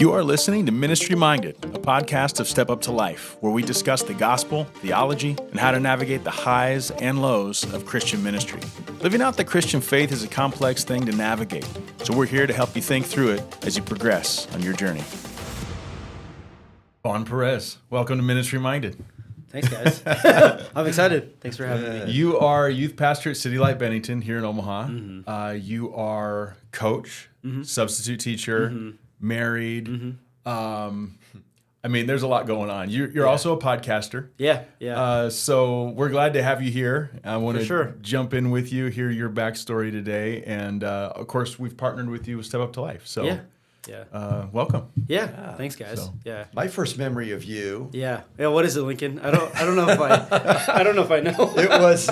You are listening to Ministry Minded, a podcast of Step Up to Life, where we discuss the gospel, theology, and how to navigate the highs and lows of Christian ministry. Living out the Christian faith is a complex thing to navigate, so we're here to help you think through it as you progress on your journey. Vaughn Perez, welcome to Ministry Minded. Thanks, guys. I'm excited. Thanks for having me. You are youth pastor at CityLight Bennington here in Omaha. Mm-hmm. You are coach, substitute teacher, married. I mean, there's a lot going on. You're also a podcaster. Yeah. So we're glad to have you here. I want to jump in with you, hear your backstory today. And, of course, we've partnered with you with Step Up to Life. So welcome. Yeah. Thanks, guys. So. Yeah. My first memory of you. Yeah. What is it, Lincoln? I don't know if I don't know if I know. It was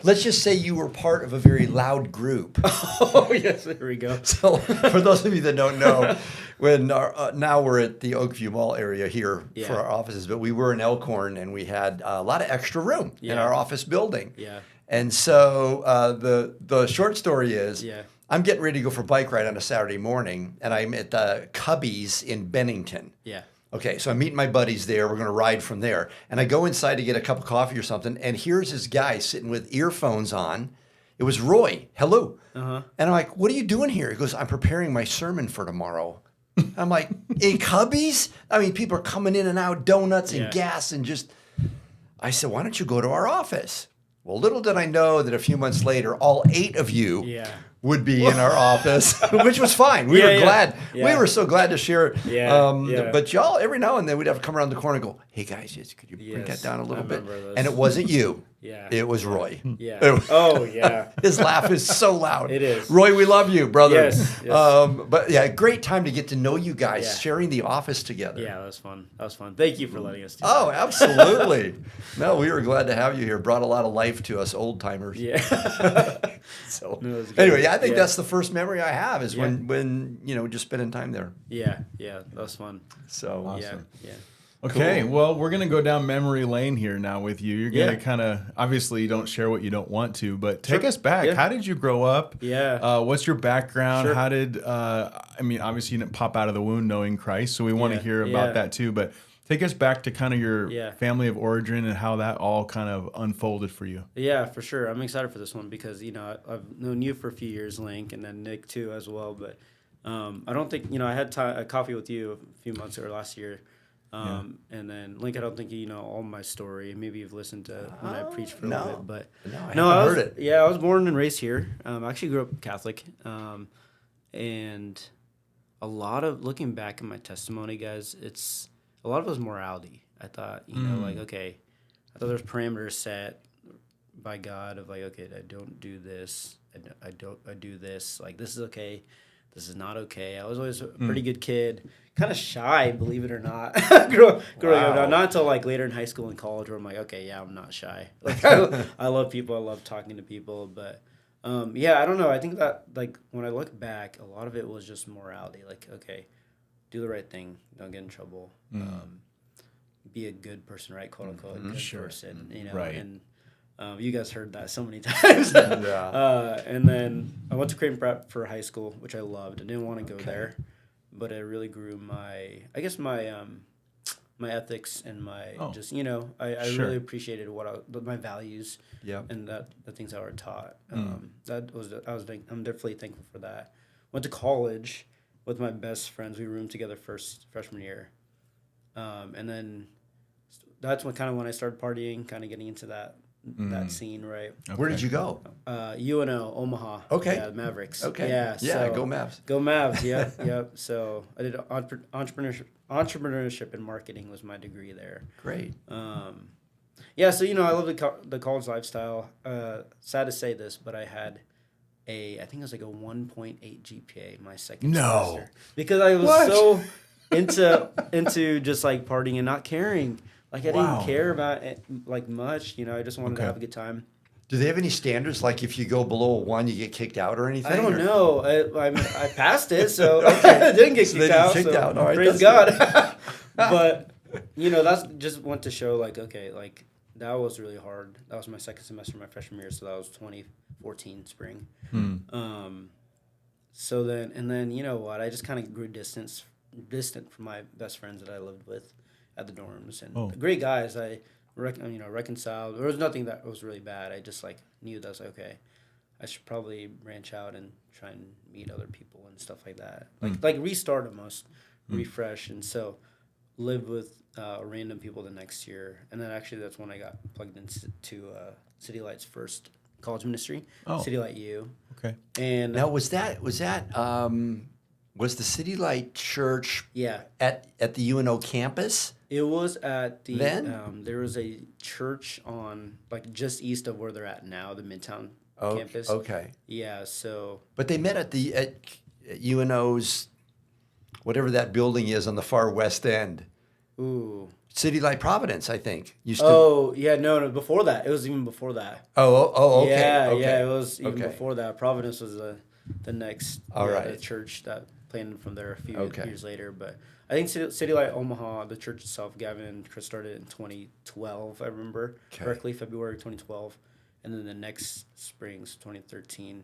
let's just say you were part of a very loud group. Oh yes, there we go. So for those of you that don't know, when now we're at the Oakview Mall area here for our offices, but we were in Elkhorn and we had a lot of extra room in our office building. Yeah. And so the short story is I'm getting ready to go for a bike ride on a Saturday morning, and I'm at the Cubbies in Bennington. Yeah. Okay, so I'm meeting my buddies there. We're going to ride from there. And I go inside to get a cup of coffee or something, and here's this guy sitting with earphones on. It was Roy. Hello. And I'm like, what are you doing here? He goes, I'm preparing my sermon for tomorrow. I'm like, in Cubbies? I mean, people are coming in and out, donuts and gas and just... I said, why don't you go to our office? Well, little did I know that a few months later, all 8 of you would be in our office, which was fine. We were glad. Yeah. We were so glad to share it. But y'all, every now and then, we'd have to come around the corner and go, hey, guys, could you bring that down a little bit? Those. And it wasn't you. It was Roy. Yeah. His laugh is so loud. It is. Roy, we love you, brother. Yes. But great time to get to know you guys, sharing the office together. Yeah, that was fun. Thank you for letting us do that. Oh, absolutely. No, we were glad to have you here. Brought a lot of life to us old timers. Yeah. So anyway, I think that's the first memory I have is when just spending time there. Yeah, that was fun. So awesome. Yeah. Okay, well, we're going to go down memory lane here now with you. You're going to kind of, obviously, you don't share what you don't want to, but take us back. How did you grow up? What's your background? How did, obviously, you didn't pop out of the womb knowing Christ, so we want to hear about that too, but take us back to kind of your family of origin and how that all kind of unfolded for you. Yeah, for sure. I'm excited for this one because, I've known you for a few years, Link, and then Nick too as well, but I don't think, I had a coffee with you a few months or last year. And then Link, I don't think you know all my story. Maybe you've listened to when I preached for a little bit, but I haven't heard it. Yeah, I was born and raised here. I actually grew up Catholic, and a lot of looking back at my testimony, guys, it's a lot of it was morality. I thought, I thought there's parameters set by God of like, okay, I don't do this, I do this, like this is okay. This is not okay. I was always a pretty good kid, kind of shy, believe it or not. growing up, not until like later in high school and college, where I'm like, okay, I'm not shy. Like I love people. I love talking to people. But I don't know. I think that like when I look back, a lot of it was just morality. Like, okay, do the right thing, don't get in trouble, be a good person, right? Quote unquote, good person. Right. And you guys heard that so many times. And then I went to Creighton Prep for high school, which I loved. I didn't want to go there, but it really grew my ethics and my I really appreciated my values and the things I were taught. I'm definitely thankful for that. Went to college with my best friends. We roomed together freshman year, and then that's when I started partying, kind of getting into that scene, right? Okay. Where did you go? UNO, Omaha. Okay. Yeah, Mavericks. Okay. Yeah. Go Mavs. Go Mavs. Yeah. So I did entrepreneurship and marketing was my degree there. Great. So I love the college lifestyle. Sad to say this, but I had I think it was like a 1.8 GPA my second semester because I was so into just like partying and not caring. Like, I didn't care about it, like, much. I just wanted to have a good time. Do they have any standards? Like, if you go below a 1, you get kicked out or anything? I don't know. I passed it, so I didn't get kicked out. All right, praise God. But, that's just went to show, like, okay, like, that was really hard. That was my second semester of my freshman year, so that was 2014 spring. So then, you know what? I just kind of grew distance distant from my best friends that I lived with at the dorms, and great guys. I reconciled. There was nothing that was really bad. I just like knew that I was like, okay, I should probably branch out and try and meet other people and stuff like that. Like restart almost, refresh, and so live with random people the next year. And then actually that's when I got plugged into CityLight's first college ministry, CityLight U. Okay. And now was the CityLight Church at the UNO campus? It was at the there was a church on like just east of where they're at now, the Midtown campus. Okay. Yeah, so but they met at UNO's whatever that building is on the far west end. Ooh. CityLight Providence, I think. No, before that. It was even before that. Oh, okay. Yeah, it was even before that. Providence was the next the church that planted from there a few years later. But I think CityLight Omaha, the church itself, Gavin and Chris started in 2012, I remember correctly, February 2012. And then the next spring, 2013,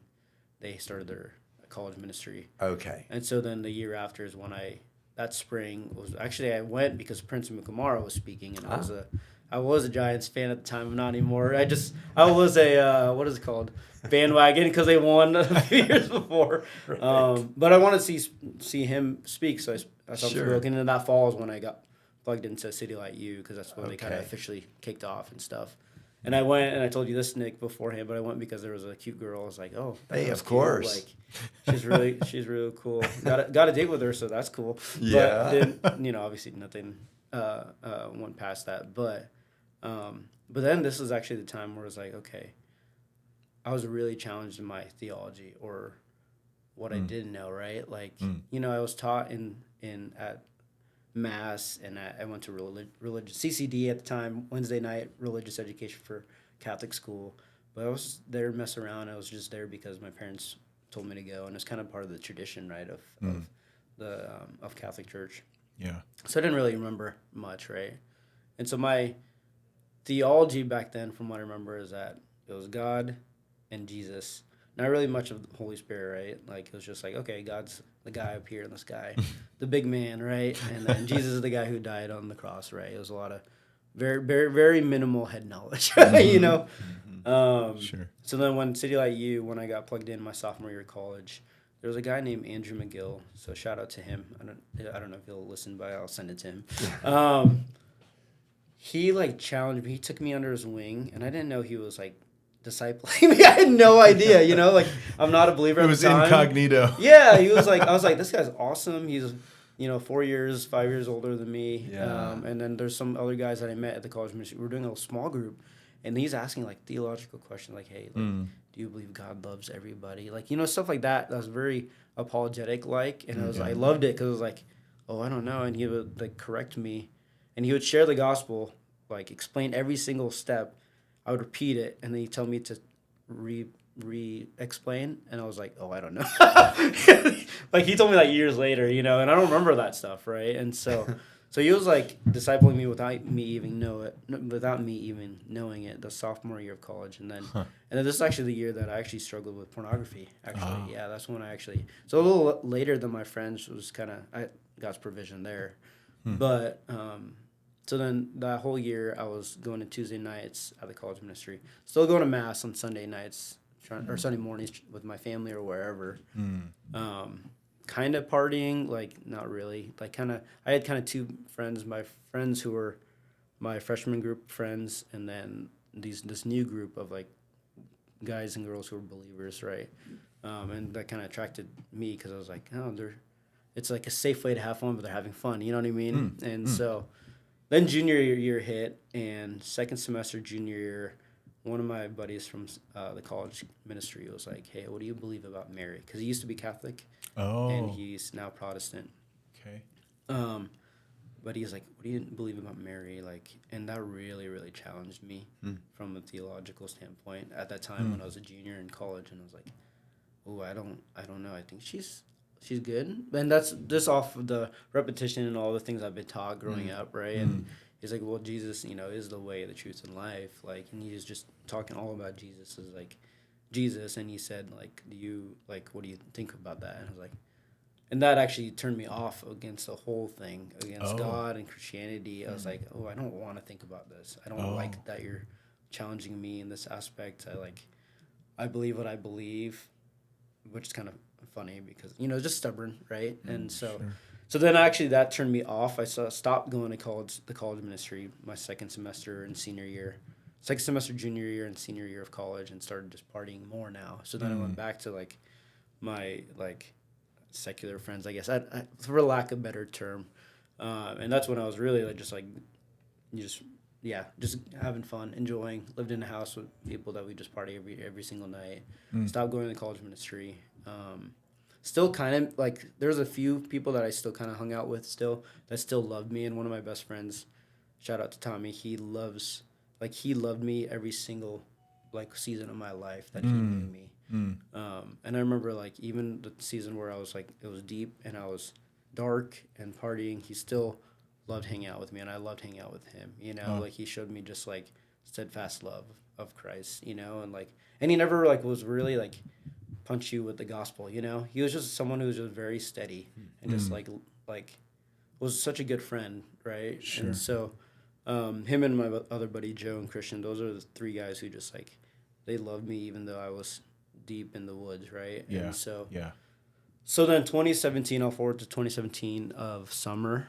they started their college ministry. Okay. And so then the year after is when that spring was actually I went because Prince Mukamara was speaking, and I was a Giants fan at the time. I'm not anymore. I was a what is it called, bandwagon, because they won a few years before. Right. But I wanted to see him speak, so I was looking into that fall is when I got plugged into CityLight U, because that's when they kind of officially kicked off and stuff. And I went, and I told you this, Nick, beforehand, but I went because there was a cute girl. I was like, oh, hey, of course. Like, she's really cool. Got a date with her, so that's cool. Yeah. But then, obviously nothing went past that. But then this was actually the time where it was like, okay, I was really challenged in my theology or what I didn't know, right? Like, I was taught at Mass, and I went to religious CCD at the time, Wednesday night religious education for Catholic school. But I was there to mess around. I was just there because my parents told me to go, and it's kind of part of the tradition, right, of Catholic Church. Yeah. So I didn't really remember much, right? And so my theology back then, from what I remember, is that it was God and Jesus. Not really much of the Holy Spirit, right? Like, it was just like, okay, God's the guy up here in the sky, the big man, right? And then Jesus is the guy who died on the cross, right? It was a lot of very, very, very minimal head knowledge, you know? Sure. So then when CityLight U, when I got plugged in my sophomore year of college, there was a guy named Andrew McGill, so shout out to him. I don't know if he'll listen, but I'll send it to him. He, like, challenged me. He took me under his wing, and I didn't know he was, like, discipling me. I had no idea, like, I'm not a believer at the time. It was incognito. Yeah, I was like, this guy's awesome. He's, 5 years older than me. Yeah. And then there's some other guys that I met at the college ministry. We were doing a little small group, and he's asking, like, theological questions, like, hey, like, do you believe God loves everybody? Like, stuff like that. That was very apologetic, like, and I loved it, because it was like, oh, I don't know. And he would, like, correct me, and he would share the gospel, like, explain every single step. I would repeat it, and then he'd tell me to re-explain, and I was like, oh, I don't know. Like, he told me that years later, and I don't remember that stuff, right? And so he was, like, discipling me without me even knowing it, the sophomore year of college. And then this is actually the year that I actually struggled with pornography, actually. Yeah, that's when so a little later than my friends was kind of, God's provision there. But, so then that whole year, I was going to Tuesday nights at the college ministry, still going to Mass on Sunday nights, or Sunday mornings with my family or wherever. Kind of partying, like, not really. Like, I had kind of two friends, my friends who were my freshman group friends, and then this new group of, like, guys and girls who were believers, right? And that kind of attracted me, because I was like, oh, it's like a safe way to have fun, but they're having fun, you know what I mean? And so then junior year hit, and second semester junior year, one of my buddies from the college ministry was like, hey, what do you believe about Mary? Because he used to be Catholic, and he's now Protestant. Okay. But he's like, what do you believe about Mary? Like, and that really, really challenged me from a theological standpoint at that time when I was a junior in college, and I was like, oh, I don't know. I think she's good. And that's just off of the repetition and all the things I've been taught growing up, right? And he's like, well, Jesus, is the way, the truth, and life. Like, and he was just talking all about Jesus as, like, Jesus. And he said, like, what do you think about that? And I was like, And that actually turned me off against the whole thing, against God and Christianity. I was like, I don't want to think about this. I don't like that you're challenging me in this aspect. I believe what I believe, which is kind of funny because, just stubborn, right? And so then actually that turned me off. I stopped going to the college ministry my second semester and senior year. Second semester, junior year, and senior year of college, and started just partying more now. So then I went back to, my, secular friends, I guess, for lack of a better term. And that's when I was really, just having fun, enjoying, lived in a house with people that we just party every single night. Stopped going to the college ministry. Still kind of, there's a few people that I still kind of hung out with still, that still loved me, and one of my best friends, shout out to Tommy, he loved me every single, season of my life that he knew me. And I remember, even the season where I was, it was deep and I was dark and partying, he still loved hanging out with me, and I loved hanging out with him, he showed me just, steadfast love of Christ, and he never, was really, punch you with the gospel, he was just someone who was just very steady and just, was such a good friend, right? Sure. And so, him and my other buddy, Joe and Christian, those are the three guys who just, they loved me even though I was deep in the woods, right? Yeah. And so, so then 2017, I'll forward to 2017 of summer.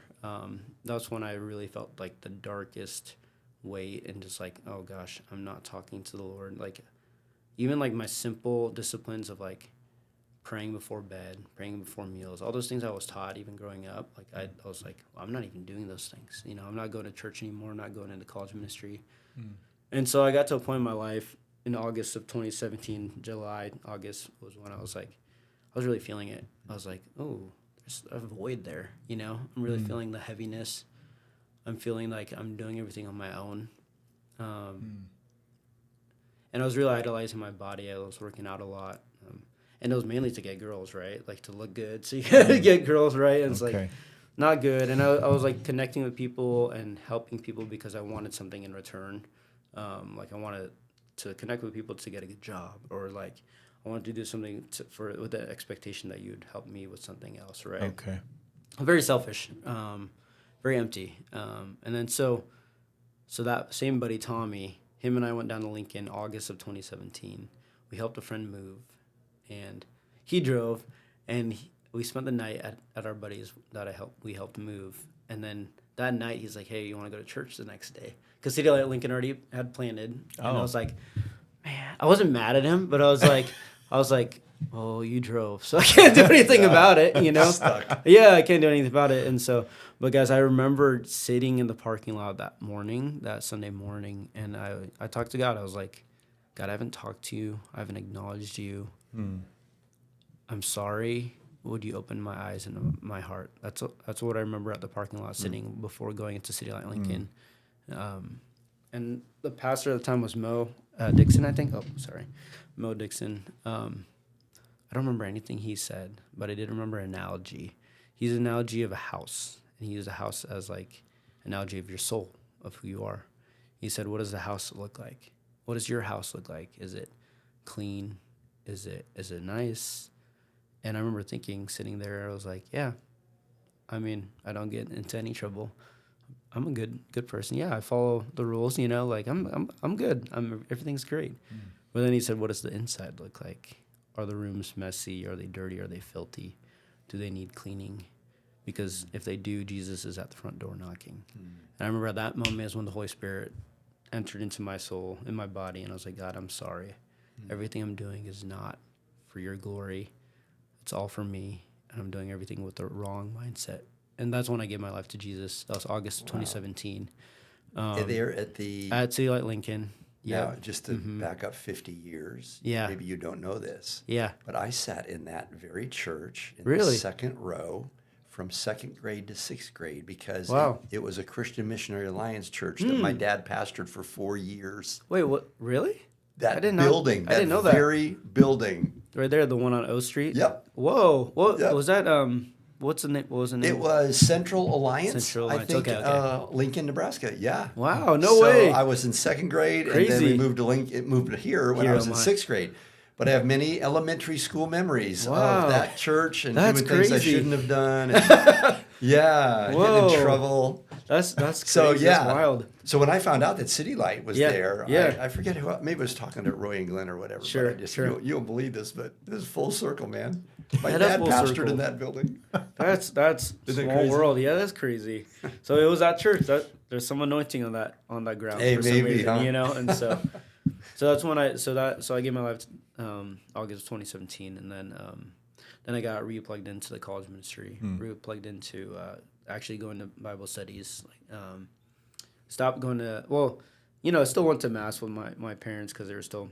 That's when I really felt the darkest weight and just oh gosh, I'm not talking to the Lord. Even my simple disciplines of praying before bed, praying before meals, all those things I was taught even growing up. I was well, I'm not even doing those things. I'm not going to church anymore. I'm not going into college ministry. And so I got to a point in my life in August of 2017, August was when I was I was really feeling it. I was oh, there's a void there, I'm really feeling the heaviness. I'm feeling I'm doing everything on my own. And I was really idolizing my body. I was working out a lot. And it was mainly to get girls, right? To look good. So you gotta get girls, right? And it's not good. And I was connecting with people and helping people because I wanted something in return. I wanted to connect with people to get a good job, or I wanted to do something with the expectation that you'd help me with something else, right? Okay. Very selfish, very empty. And then so that same buddy Tommy, him and I went down to Lincoln August of 2017. We helped a friend move, and he drove, and we spent the night at our buddy's that we helped move. And then that night he's hey, you want to go to church the next day? Because CityLight Lincoln already had planted. And I was man, I wasn't mad at him, but I was oh, you drove, so I can't do anything about it, Stuck. Yeah, I can't do anything about it. And so, but guys, I remember sitting in the parking lot that Sunday morning, and I talked to God. I was God, I haven't talked to you. I haven't acknowledged you. I'm sorry. Would you open my eyes and my heart? That's what I remember at the parking lot sitting before going into CityLight Lincoln. And the pastor at the time was Mo Dixon, I think. Oh, sorry. Mo Dixon. I don't remember anything he said, but I did remember an analogy. He's an analogy of a house, and he used a house as analogy of your soul, of who you are. He said, what does the house look like? What does your house look like? Is it clean? Is it nice? And I remember thinking, sitting there, I was yeah, I don't get into any trouble. I'm a good person. Yeah, I follow the rules, I'm good. Everything's great. But then he said, what does the inside look like? Are the rooms messy? Are they dirty? Are they filthy? Do they need cleaning? Because if they do, Jesus is at the front door knocking. And I remember at that moment is when the Holy Spirit entered into my soul, in my body, and I was God, I'm sorry. Everything I'm doing is not for your glory. It's all for me, and I'm doing everything with the wrong mindset. And that's when I gave my life to Jesus. That was August of 2017. There at CityLight Lincoln. Yeah. Now, just to back up 50 years, maybe you don't know this. Yeah. But I sat in that very church in the second row from second grade to sixth grade because it was a Christian Missionary Alliance church that my dad pastored for 4 years. Wait, what? Really? That building. I didn't know that. Very building. Right there, the one on O Street? Yep. Whoa. What was that? What's the name? What was the name? It was Central Alliance. I think okay. Lincoln, Nebraska. Yeah. Wow. No way. So I was in second grade, Crazy. and then we moved to Lincoln. It moved to here when I was in sixth grade. But I have many elementary school memories of that church and That's doing things I crazy. shouldn't have done. And, getting in trouble. That's crazy. So, That's wild. So when I found out that CityLight was there, Yeah. I forget who, maybe I was talking to Roy and Glenn or whatever. Sure, but sure. You don't believe this, but this is full circle, man. My That is dad full pastored circle. in that building. That's small crazy? world. Yeah, that's crazy. So it was at church. There's some anointing on that ground Hey, for some maybe, reason, huh? you know. And so that's when I gave my life August of 2017, and then I got replugged into the college ministry, replugged into actually going to Bible studies. Stopped going to I still went to mass with my parents because they were still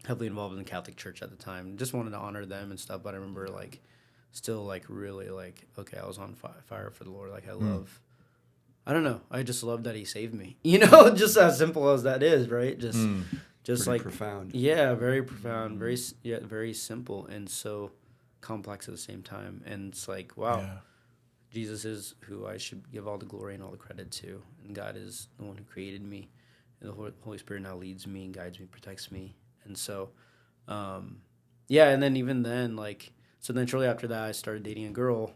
heavily involved in the Catholic Church at the time. Just wanted to honor them and stuff. But I remember still really okay, I was on fire for the Lord. Like I don't know. I just love that He saved me. Just as simple as that is, right? Just Pretty like profound. Yeah, very profound, very simple and so complex at the same time. And it's like, wow, Jesus is who I should give all the glory and all the credit to, and God is the one who created me, and the Holy Spirit now leads me and guides me, protects me, and so, and then even then, so then shortly after that, I started dating a girl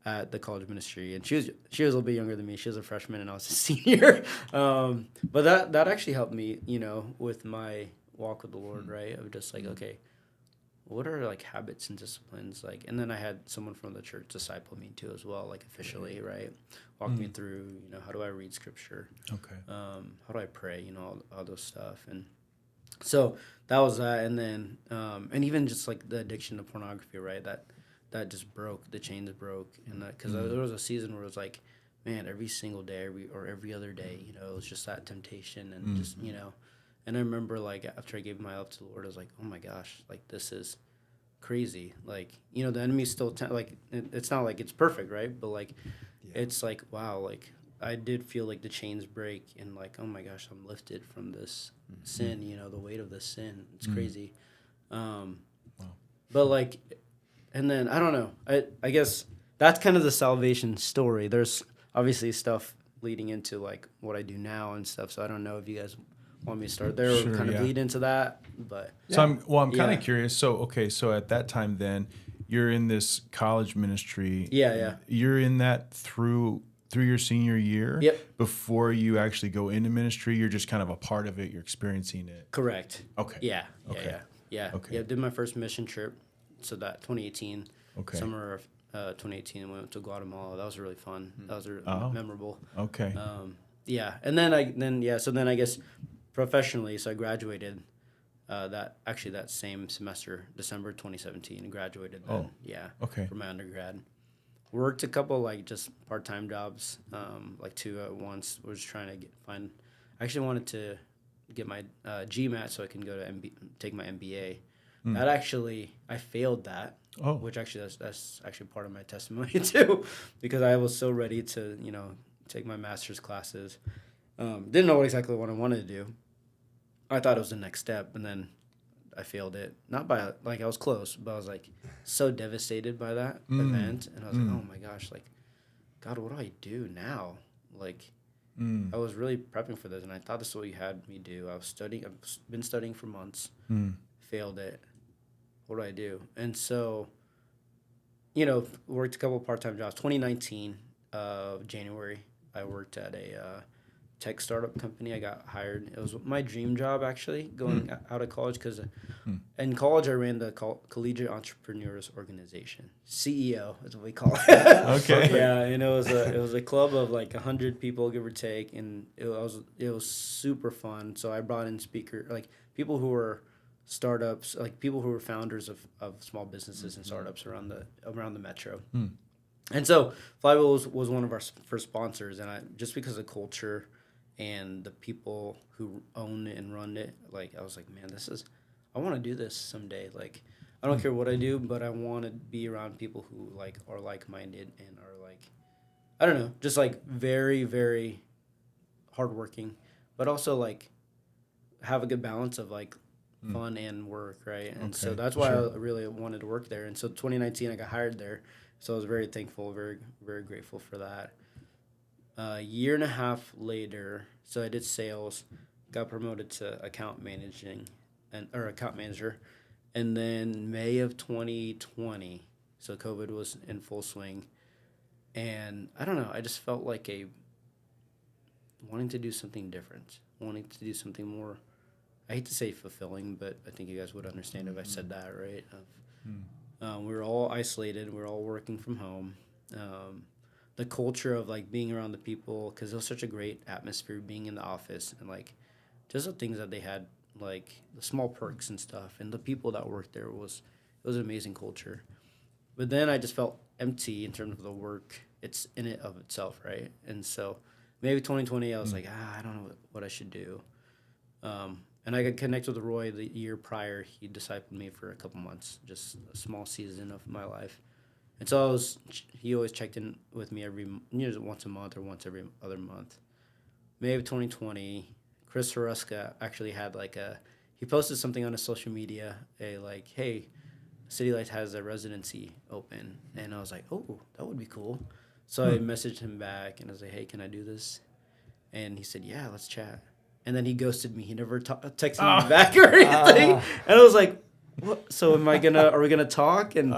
at the college ministry, and she was a little bit younger than me. She was a freshman, and I was a senior. But that actually helped me, with my walk with the Lord, right? Of just okay, what are habits and disciplines and then I had someone from the church disciple me too as well, officially, right? Walk me through, how do I read scripture? Okay. How do I pray? All those stuff, and so that was that, and then and even just the addiction to pornography, right? That just broke, the chains broke, and because there was a season where it was man, every single day, every other day, it was just that temptation, and just and I remember after I gave my life to the Lord, I was oh my gosh, this is crazy. The enemy's still it's not it's perfect, right? But it's wow, I did feel the chains break, and oh my gosh, I'm lifted from this sin, the weight of this sin. It's crazy. But and then I don't know. I guess that's kind of the salvation story. There's obviously stuff leading into what I do now and stuff. So I don't know if you guys want me to start there or kind of lead into that. But so I'm kind of curious. So so at that time then you're in this college ministry. Yeah. You're in that through your senior year. Yep. Before you actually go into ministry, you're just kind of a part of it. You're experiencing it. Correct. Okay. Yeah. Okay. Yeah. Okay. Yeah. Did my first mission trip. So that 2018. Okay. Summer of 2018, and went to Guatemala. That was really fun. That was memorable. Okay. And then I guess professionally, so I graduated that same semester, December 2017, graduated then. Oh. Yeah. Okay. For my undergrad. Worked a couple just part-time jobs, 2 at once. Was trying to I actually wanted to get my GMAT so I can go to take my MBA. That actually, I failed that. Oh. Which actually, that's actually part of my testimony too, because I was so ready to, take my master's classes. Didn't know exactly what I wanted to do. I thought it was the next step, and then I failed it. Not by, I was close, but I was, so devastated by that event. And I was oh my gosh, God, what do I do now? I was really prepping for this, and I thought this is what you had me do. I've been studying for months, failed it. What do I do? And so, worked a couple of part-time jobs. 2019 January, I worked at a tech startup company. I got hired. It was my dream job, actually, going out of college, because in college I ran the Collegiate Entrepreneurs Organization. CEO is what we call it. Okay. Yeah, and it was a club of 100 people, give or take, and it was super fun. So I brought in people who were startups, people who were founders of small businesses and startups around the metro. And so Flywheel was one of our first sponsors, and just because of culture and the people who own it and run it, I was man, I want to do this someday. I don't care what I do, but I want to be around people who are like-minded and are I don't know, just very, very hardworking, but also have a good balance of fun and work, right? And so that's why I really wanted to work there. And so 2019 I got hired there, so I was very thankful, very, very grateful for that. A year and a half later, so I did sales, got promoted to account manager, And then May of 2020, so COVID was in full swing. And I don't know, I just felt like wanting to do something different, wanting to do something more, I hate to say fulfilling, but I think you guys would understand if I said that, right? We were all isolated. We were all working from home. The culture of, like, being around the people, because it was such a great atmosphere being in the office, and, like, just the things that they had, like, the small perks and stuff, and the people that worked there, it was an amazing culture. But then I just felt empty in terms of the work. It's in it of itself, right? And so maybe 2020, I was like, I don't know what I should do. And I got connected with Roy the year prior. He discipled me for a couple months, just a small season of my life. And so he always checked in with me once a month or once every other month. May of 2020, Chris Haruska actually had he posted something on his social media, hey, CityLight has a residency open. And I was like, oh, that would be cool. So I messaged him back and I was like, hey, can I do this? And he said, yeah, let's chat. And then he ghosted me. He never texted me back or anything. And I was like, what? So are we gonna talk? And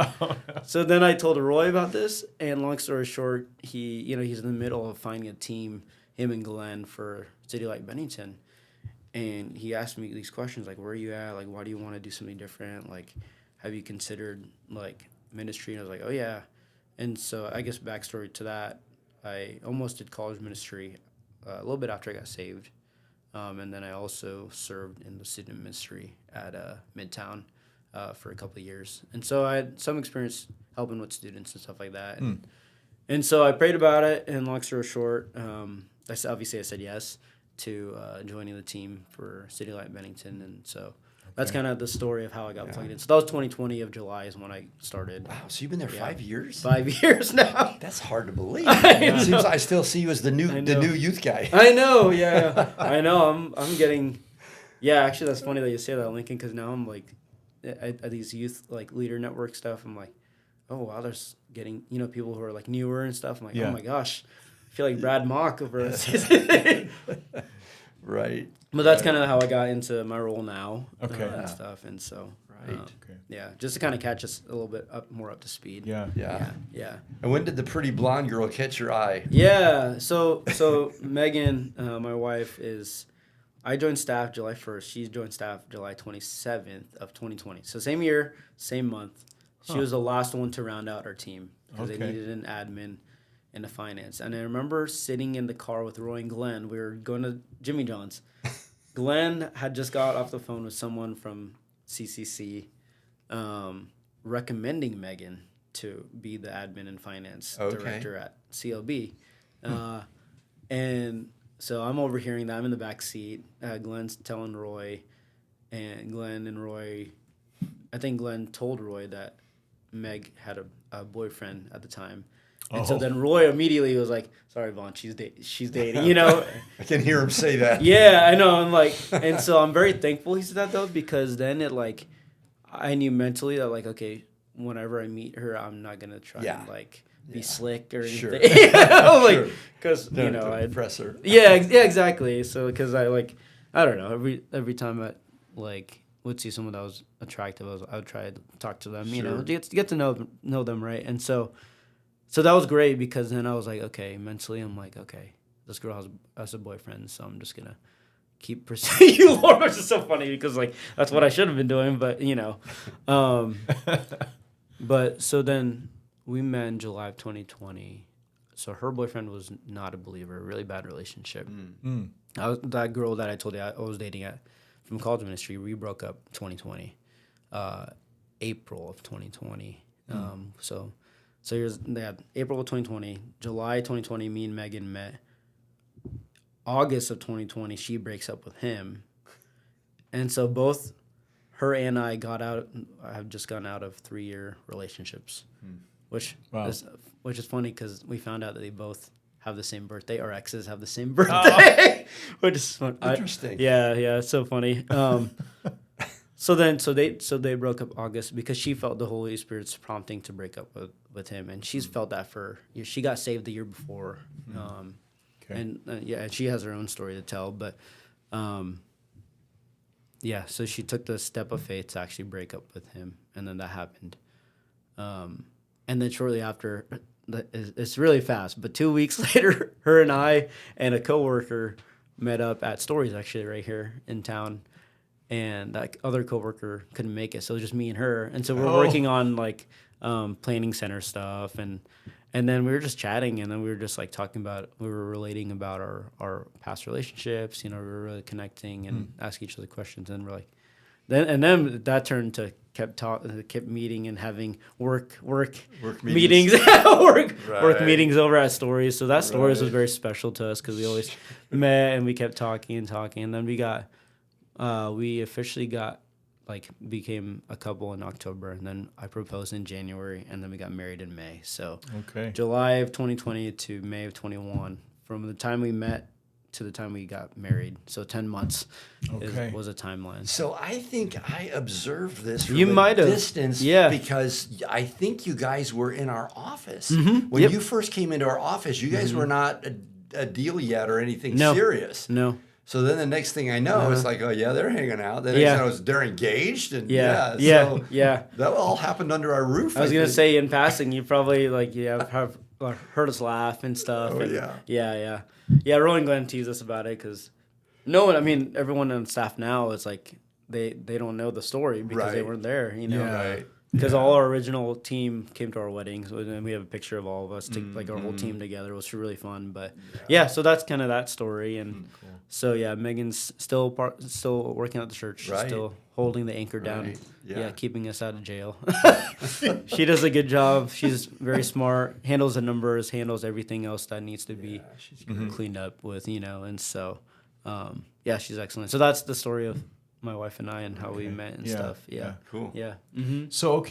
so then I told Roy about this. And long story short, he's in the middle of finding a team, him and Glenn, for CityLight Bennington. And he asked me these questions, like, where are you at? Like, why do you want to do something different? Like, have you considered, like, ministry? And I was like, oh, yeah. And so I guess backstory to that, I almost did college ministry a little bit after I got saved. And then I also served in the student ministry at Midtown for a couple of years. And so I had some experience helping with students and stuff like that. And so I prayed about it, and long story short, I said yes to joining the team for CityLight Bennington. And so that's kind of the story of how I got plugged in. So that was 2020 of July is when I started. Wow, so you've been there 5 years? 5 years now. That's hard to believe. It seems I still see you as the new youth guy. I know, yeah. I know. I'm getting. Yeah, actually, that's funny that you say that, Lincoln, because now I'm like, at these youth leader network stuff. I'm like, oh wow, there's getting people who are like newer and stuff. I'm like, oh my gosh, I feel like Brad Mock over us. Right. But that's kind of how I got into my role now. And stuff. And so, just to kind of catch us a little bit more up to speed. Yeah. And when did the pretty blonde girl catch your eye? Yeah. So Megan, my wife, I joined staff July 1st. She joined staff July 27th of 2020. So same year, same month. She was the last one to round out our team because they needed an admin and a finance. And I remember sitting in the car with Roy and Glenn. We were going to Jimmy John's. Glenn had just got off the phone with someone from CCC recommending Megan to be the admin and finance director at CLB. And so I'm overhearing that. I'm in the back seat. Glenn's telling Roy, and Roy, I think Glenn told Roy that Meg had a boyfriend at the time. And so then Roy immediately was like, sorry, Vaughn, she's dating, I can hear him say that. Yeah, I know. I'm like, and so I'm very thankful he said that, though, because then I knew mentally that, okay, whenever I meet her, I'm not going to try and, be slick or anything. Sure. Because, I'd impress her. Yeah, exactly. So, because I don't know, every time I, would see someone that was attractive, I would try to talk to them, get to know them, right? And so that was great because then I was like, okay, mentally I'm like, okay, this girl has a boyfriend, so I'm just going to keep pursuing you, Lord, which is so funny because, that's what I should have been doing, but, But so then we met in July of 2020. So her boyfriend was not a believer, a really bad relationship. That girl that I told you I was dating from college ministry, we broke up 2020, April of 2020. So here's April of 2020, July 2020, me and Megan met. August of 2020, she breaks up with him. And so both her and I have just gotten out of 3-year relationships, which is funny because we found out that they both have the same birthday. Our exes have the same birthday, which is fun. Interesting. Yeah, it's so funny. So they broke up August because she felt the Holy Spirit's prompting to break up with him, and she's felt that she got saved the year before, and she has her own story to tell. But So she took the step of faith to actually break up with him, and then that happened. And then shortly after, it's really fast, but 2 weeks later, her and I and a coworker met up at Stories, actually, right here in town. And that other coworker couldn't make it, so it was just me and her. And so we're working on like planning center stuff, and then we were just chatting, and then we were just like we were relating about our past relationships. We were really connecting and asking each other questions, and we're like, then that turned to kept meeting and having work meetings work meetings over at Stories. So that Stories was very special to us because we always met and we kept talking, and then we officially became a couple in October, and then I proposed in January, and then we got married in May. So July of 2020 to May of 21, from the time we met to the time we got married. So 10 months was a timeline. So I think I observed this from distance because I think you guys were in our office. Mm-hmm. When you first came into our office, you guys were not a deal yet or anything serious. No. So then the next thing I know, it's like, oh, yeah, they're hanging out. Then they're engaged. And that all happened under our roof. I was going to say, in passing, you probably have heard us laugh and stuff. Oh, and yeah. Rowan and Glenn tease us about it because everyone on staff now is like, they don't know the story because they weren't there, Because all our original team came to our weddings, and we have a picture of all of us, our whole team together. It was really fun. But so that's kind of that story. And so Megan's still working at the church, still holding the anchor down, keeping us out of jail. She does a good job. She's very smart, handles the numbers, handles everything else that needs to be cleaned up with, and so she's excellent. So that's the story of my wife and I and how we met and stuff. Yeah. Cool. Yeah. Mm-hmm. So,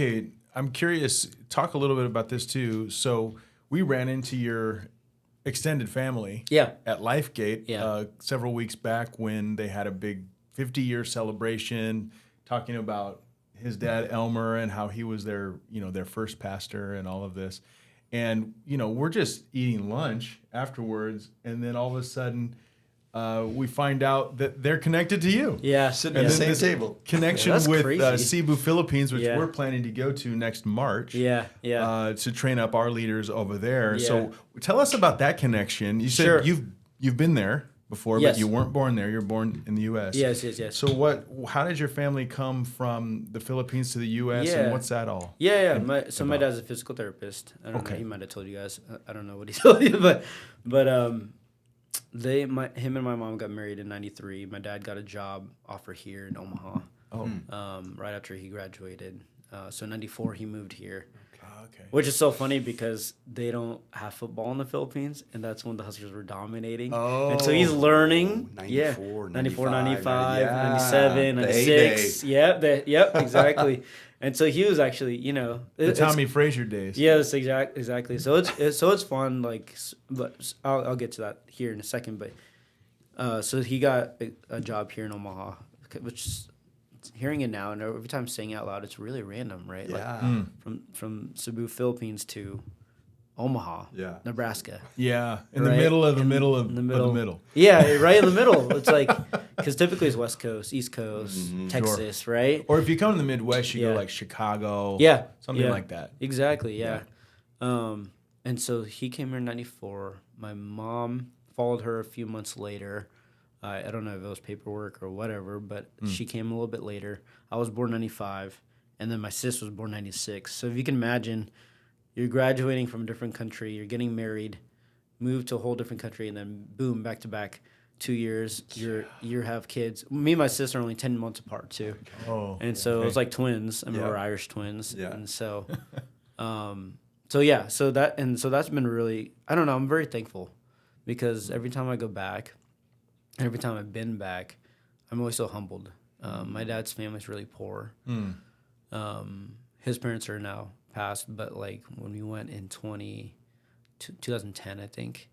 I'm curious, talk a little bit about this too. So we ran into your extended family at LifeGate several weeks back when they had a big 50-year celebration, talking about his dad, Elmer, and how he was their first pastor and all of this. And, we're just eating lunch afterwards, and then all of a sudden we find out that they're connected to you. Yeah. Sitting at the same table. Connection with Cebu, Philippines, which we're planning to go to next March. To train up our leaders over there. Yeah. So tell us about that connection. You said you've been there before, but you weren't born there. You're born in the U.S. Yes. So how did your family come from the Philippines to the U.S. and what's that all? Yeah. My dad's a physical therapist. I don't know. He might have told you guys. I don't know what he told you, but him and my mom got married in '93. My dad got a job offer here in Omaha. Right after he graduated. So in '94 he moved here. Which is so funny because they don't have football in the Philippines, and that's when the Huskers were dominating. And so he's learning. 94, 95, 97, 96. Yep, exactly. And so he was actually, the Tommy Frazier days. Yes, exactly. So it's fun. But I'll get to that here in a second. But so he got a job here in Omaha, which is, hearing it now and every time saying it out loud, it's really random, right? Yeah. From Cebu, Philippines to Omaha, Nebraska. Yeah, in the middle of the middle of the middle. Yeah, right in the middle. It's like, because typically it's West Coast, East Coast, Texas, right? Or if you come to the Midwest, you go like Chicago. Something like that. Exactly, yeah. And so he came here in '94. My mom followed her a few months later. I don't know if it was paperwork or whatever, but she came a little bit later. I was born '95, and then my sis was born '96. So if you can imagine, you're graduating from a different country, you're getting married, move to a whole different country, and then boom, back to back, 2 years. You have kids. Me and my sister are only 10 months apart too. And so it was like twins. I mean, we're Irish twins, and so, so that's been really. I don't know. I'm very thankful because every time I go back. Every time I've been back, I'm always so humbled. My dad's family's really poor. His parents are now passed, but when we went in 2010, I think,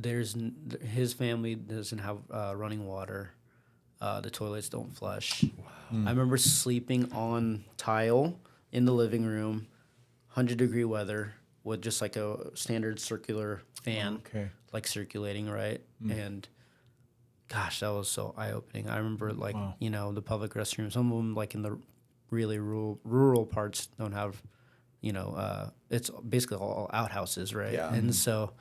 his family doesn't have running water. The toilets don't flush. Wow. I remember sleeping on tile in the living room, 100-degree weather, with just like a standard circular fan, circulating, right? And gosh, that was so eye-opening. I remember, like, the public restrooms, some of them, like, in the really rural parts don't have, it's basically all outhouses, right? Yeah. And so,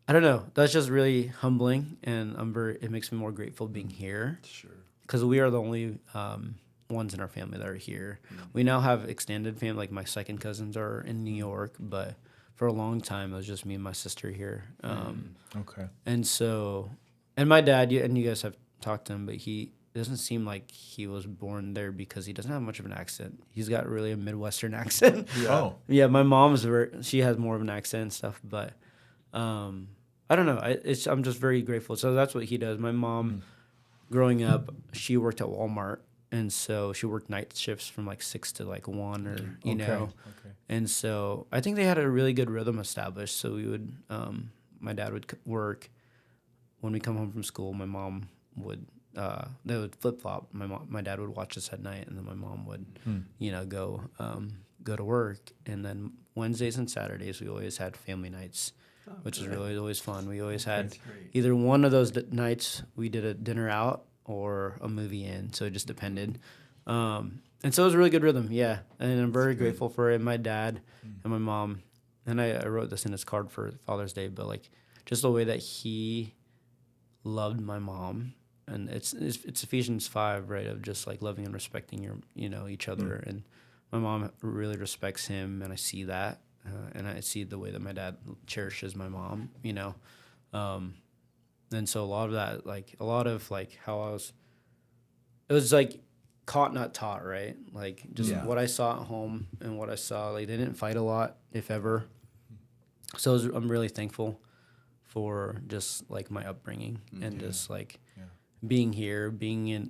I don't know. That's just really humbling, and it makes me more grateful being here. Sure. Because we are the only ones in our family that are here. We now have extended family, like my second cousins are in New York, but for a long time, it was just me and my sister here. Okay. And so, and my dad, and you guys have talked to him, but he doesn't seem like he was born there because he doesn't have much of an accent. He's got really a Midwestern accent. Oh. Yeah, my mom's, she has more of an accent and stuff, but I don't know. I'm just very grateful. So that's what he does. My mom, growing up, she worked at Walmart. And so she worked night shifts from like 6 to like 1 or, you know. Okay. And so I think they had a really good rhythm established. So we would, my dad would work. When we come home from school, my mom would, they would flip-flop. My dad would watch us at night, and then my mom would, go to work. And then Wednesdays and Saturdays, we always had family nights, which is really always fun. We always had either one of those nights we did a dinner out, or a movie in, so it just depended. And so it was a really good rhythm, yeah. And I'm very grateful for it. My dad and my mom, and I wrote this in his card for Father's Day, but like just the way that he loved my mom, and it's Ephesians 5, right, of just like loving and respecting each other. And my mom really respects him, and I see that, and I see the way that my dad cherishes my mom, And so a lot of how it was like caught, not taught, right? Like just what I saw at home and what I saw, like they didn't fight a lot, if ever. So I'm really thankful for just like my upbringing and just like being here, being in,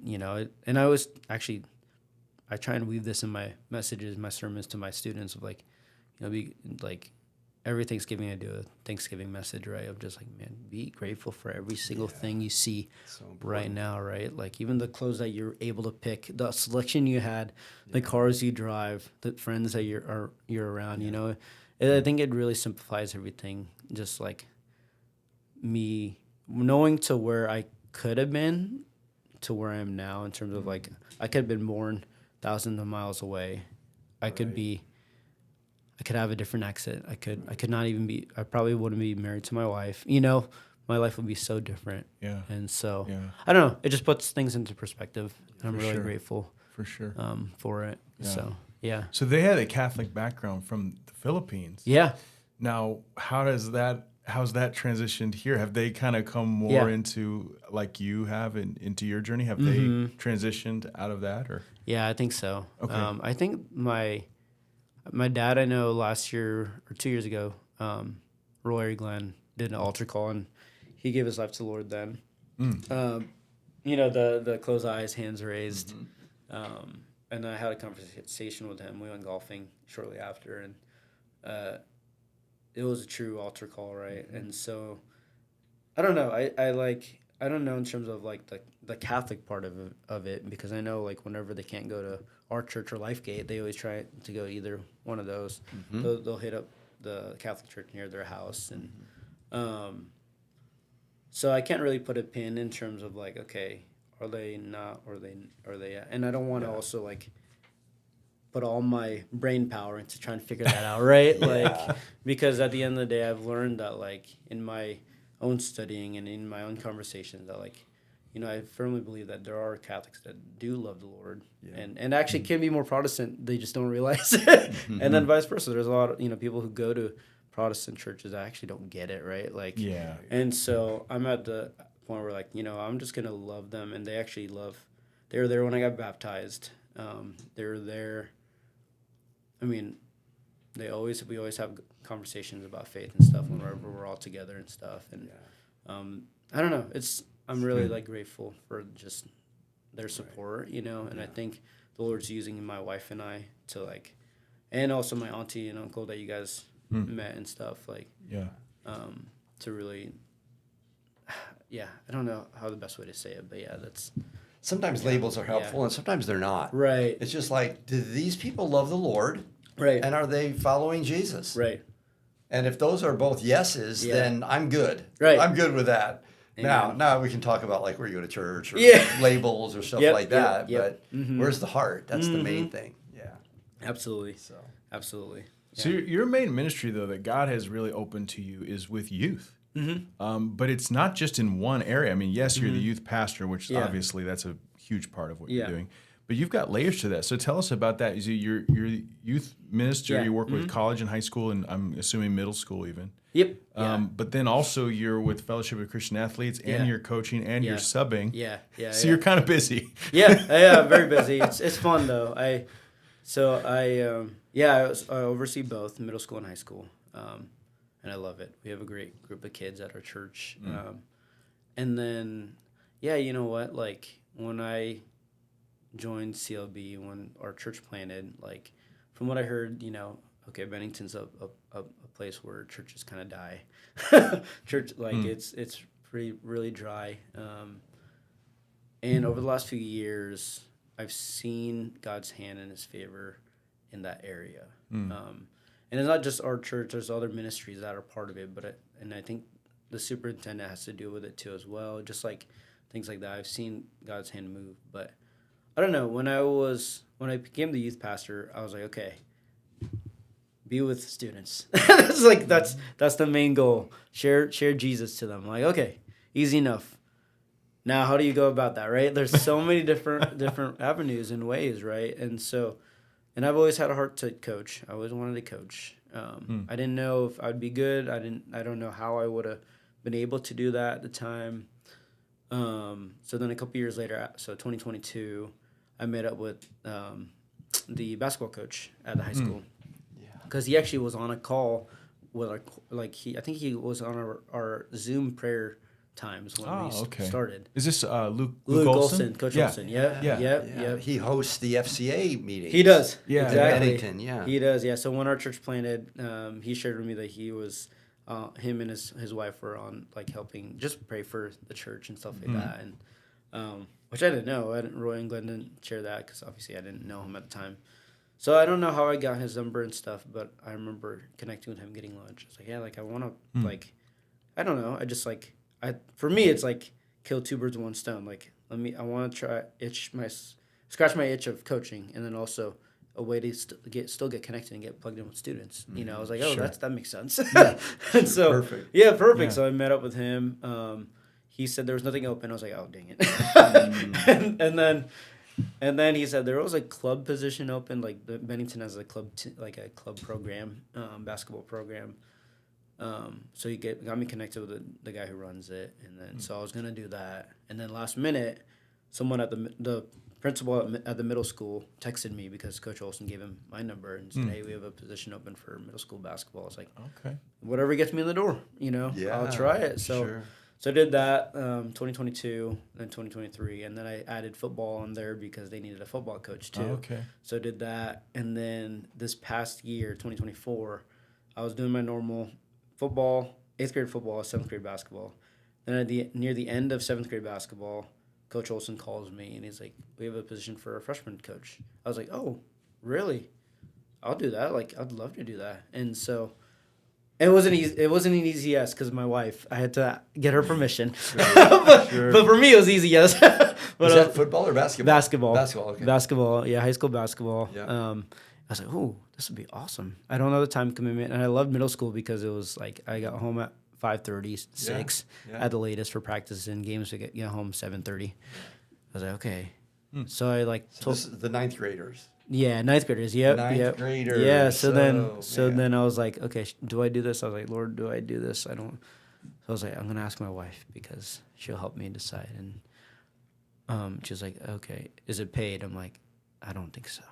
and I always I try and weave this in my messages, my sermons to my students of like, be like, every Thanksgiving I do a Thanksgiving message, right? Of just like, man, be grateful for every single thing you see right now, right? Like even the clothes that you're able to pick, the selection you had, the cars you drive, the friends that you're around, I think it really simplifies everything. Just like me knowing to where I could have been to where I am now in terms of like, I could have been born thousands of miles away. I could have a different accent. I could not even be, I probably wouldn't be married to my wife. My life would be so different. Yeah. And so, I don't know. It just puts things into perspective. And I'm really grateful. For sure. For it. Yeah. So, yeah. So they had a Catholic background from the Philippines. Yeah. Now, how's that transitioned here? Have they kind of come more into, like you have, into your journey? Have they transitioned out of that? Or? Yeah, I think so. Okay. I think my dad, I know last year or 2 years ago, Roy Glenn did an altar call, and he gave his life to the Lord then. The closed eyes, hands raised. And I had a conversation with him. We went golfing shortly after, and it was a true altar call, right? And so, I don't know. I don't know in terms of like the Catholic part of it, because I know like whenever they can't go to our church or Lifegate, they always try to go either one of those. They'll hit up the Catholic church near their house, and so I can't really put a pin in terms of like, okay, are they not, or are they? And I don't want to also like put all my brain power into trying to figure that out, right? Like, because at the end of the day, I've learned that like in my own studying and in my own conversations that like, I firmly believe that there are Catholics that do love the Lord and actually can be more Protestant. They just don't realize it. And then vice versa. There's a lot of, people who go to Protestant churches that actually don't get it, right? Like, and so I'm at the point where like, I'm just going to love them. And they actually they were there when I got baptized. They were there. I mean, we always have conversations about faith and stuff whenever we're all together and stuff. And I don't know. I'm really like grateful for just their support, and I think the Lord's using my wife and I to like, and also my auntie and uncle that you guys met and stuff, like, to really, I don't know how the best way to say it, but that's. Sometimes labels are helpful and sometimes they're not. Right. It's just like, do these people love the Lord? Right. And are they following Jesus? Right. And if those are both yeses, then I'm good. Right. I'm good with that. Now we can talk about like where you go to church or labels or stuff like that. But where's the heart? That's the main thing. Yeah. Absolutely. Absolutely. So your main ministry, though, that God has really opened to you is with youth. But it's not just in one area. I mean, yes, you're the youth pastor, which obviously that's a huge part of what you're doing. But you've got layers to that. So tell us about that. You're youth minister. You work with college and high school, and I'm assuming middle school even. Yep. But then also you're with Fellowship of Christian Athletes, and you're coaching, and you're subbing. So you're kind of busy. Very busy. It's fun though. I oversee both middle school and high school, and I love it. We have a great group of kids at our church, and then you know what? Like when I joined CLB, when our church planted, like from what I heard, okay, Bennington's a place where churches kind of die. Church, like it's pretty really dry. And over the last few years, I've seen God's hand and His favor in that area. And it's not just our church; there's other ministries that are part of it. But I think the superintendent has to deal with it too as well. Just like things like that, I've seen God's hand move. But I don't know. When I became the youth pastor, I was like, okay, be with students. That's the main goal. Share Jesus to them. Like, okay, easy enough. Now, how do you go about that, right? There's so many different avenues and ways, right? And I've always had a heart to coach. I always wanted to coach. I didn't know if I'd be good. I don't know how I would have been able to do that at the time. So then a couple years later, so 2022, I met up with the basketball coach at the high school. Because he actually was on a call with I think he was on our Zoom prayer times when we started. Is this Luke Olson? Coach Olson. Yeah. He hosts the FCA meetings. He does. Yeah. Exactly. Bennington, He does. Yeah. So when our church planted, he shared with me that he was him and his wife were on like helping just pray for the church and stuff like that, and which I didn't know. Roy and Glenn didn't share that because obviously I didn't know him at the time. So I don't know how I got his number and stuff, but I remember connecting with him, getting lunch. I was like, I want to I don't know. I just for me, it's like kill two birds with one stone. Like I want to try scratch my itch of coaching, and then also a way to still get connected and get plugged in with students. I was like, that makes sense. And so perfect. Yeah, perfect. Yeah. So I met up with him. He said there was nothing open. I was like, oh, dang it. And then he said there was a club position open. Like Bennington has a club, a club program, basketball program. So he got me connected with the guy who runs it, and then so I was gonna do that. And then last minute, someone at the principal at the middle school texted me because Coach Olson gave him my number and said, hey, we have a position open for middle school basketball. I was like, okay, whatever gets me in the door, I'll try it. So I did that 2022, then 2023, and then I added football on there because they needed a football coach too. Okay. So I did that, and then this past year, 2024, I was doing my normal football, 8th grade football, 7th grade basketball. Then near the end of 7th grade basketball, Coach Olson calls me, and he's like, we have a position for a freshman coach. I was like, oh, really? I'll do that. Like, I'd love to do that. And so it wasn't an easy yes because my wife, I had to get her permission. But for me, it was easy yes. But, was that football or basketball? Basketball. Basketball, okay. Basketball, yeah, high school basketball. Yeah. I was like, oh, this would be awesome. I don't know the time commitment. And I loved middle school because it was like I got home at 5:30, 6 at the latest for practice and games. We get home 7:30. I was like, okay. So I this is the 9th graders. Yeah, 9th graders. Yep. 9th graders. Yeah. So then I was like, okay, do I do this? I was like, Lord, do I do this? I don't. So I was like, I'm gonna ask my wife because she'll help me decide. And she was like, okay, is it paid? I'm like, I don't think so.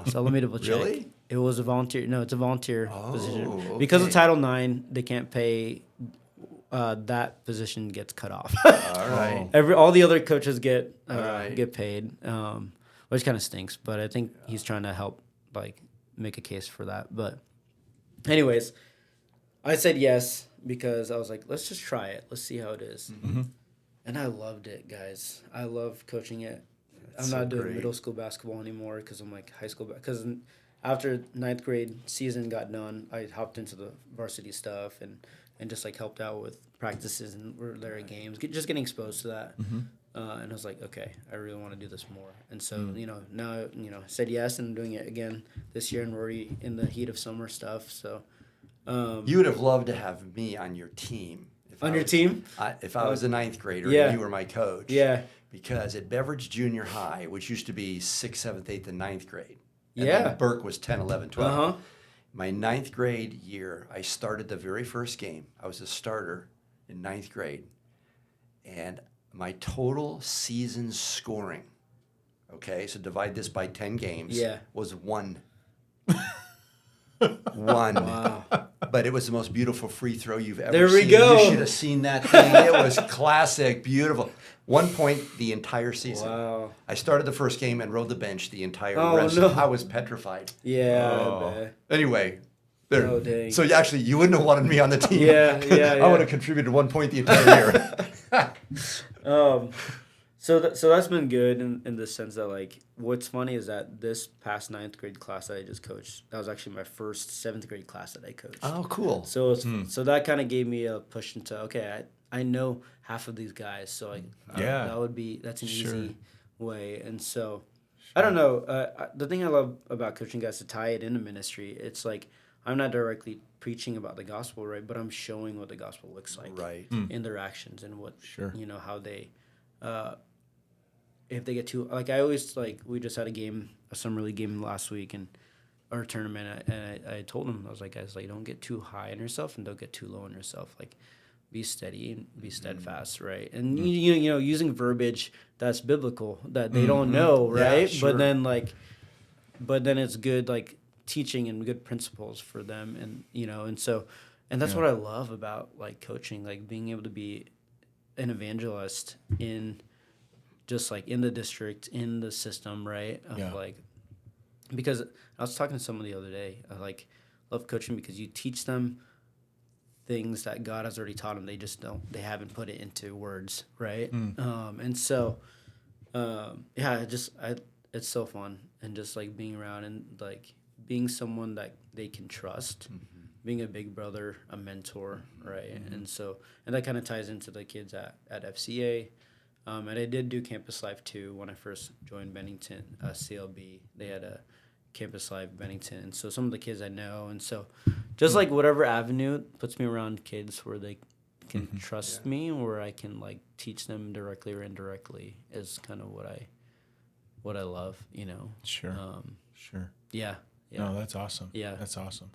So let me double check. Really? It was a volunteer. No, it's a volunteer position. Okay. Because of Title IX, they can't pay. That position gets cut off. All right. All the other coaches get paid, which kind of stinks. But I think he's trying to help make a case for that. But anyways, I said yes because I was like, let's just try it. Let's see how it is. Mm-hmm. And I loved it, guys. I love coaching it. I'm not doing middle school basketball anymore because I'm like high school. Because after 9th grade season got done, I hopped into the varsity stuff and and just like helped out with practices and were there at games, just getting exposed to that. And I was like, okay, I really want to do this more. And so, now, said yes and I'm doing it again this year, and we're already in the heat of summer stuff. So, you would have loved to have me on your team. If I was a ninth grader and you were my coach. Yeah. Because at Beveridge Junior High, which used to be 6th, 7th, 8th, and 9th grade. And Yeah. then Burke was 10, 11, 12. My 9th grade year, I started the very first game. I was a starter in 9th grade. And my total season scoring, okay, so divide this by 10 games, was 1. 1. Wow. But it was the most beautiful free throw you've ever seen. There we go. You should have seen that thing. It was classic, beautiful. 1 point the entire season. Wow. I started the first game and rode the bench the entire rest. No. I was petrified. Yeah. Anyway, there. Oh, dang. So actually, you wouldn't have wanted me on the team. Yeah. I would have contributed 1 point the entire year. So that's been good in the sense that, like, what's funny is that this past 9th grade class that I just coached, that was actually my first 7th grade class that I coached. Oh, cool. So so that kind of gave me a push into, okay, I know half of these guys, so that's an easy way. And so I don't know. The thing I love about coaching guys, to tie it into ministry, it's like I'm not directly preaching about the gospel, right? But I'm showing what the gospel looks like, right, in their actions and what how they. If they get too, like, I always, like, we just had a summer league game last week or a tournament, and I told them, I was like, guys, like, don't get too high on yourself and don't get too low on yourself. Like, be steady and be steadfast, right? And using verbiage that's biblical that they don't know, right? Yeah, sure. But then it's good, like, teaching and good principles for them, and that's what I love about, like, coaching, like, being able to be an evangelist in just, like, in the district, in the system, right? Like, because I was talking to someone the other day, I love coaching because you teach them things that God has already taught them. They haven't put it into words, right? And so, it's so fun, and just, like, being around and, like, being someone that they can trust, being a big brother, a mentor, right? And that kind of ties into the kids at FCA. And I did do Campus Life too when I first joined Bennington, CLB. They had a Campus Life Bennington. And so some of the kids I know. And so just like whatever avenue puts me around kids where they can trust me, where I can, like, teach them directly or indirectly, is kind of what I love, Sure. Sure. Yeah. No, that's awesome. Yeah. That's awesome.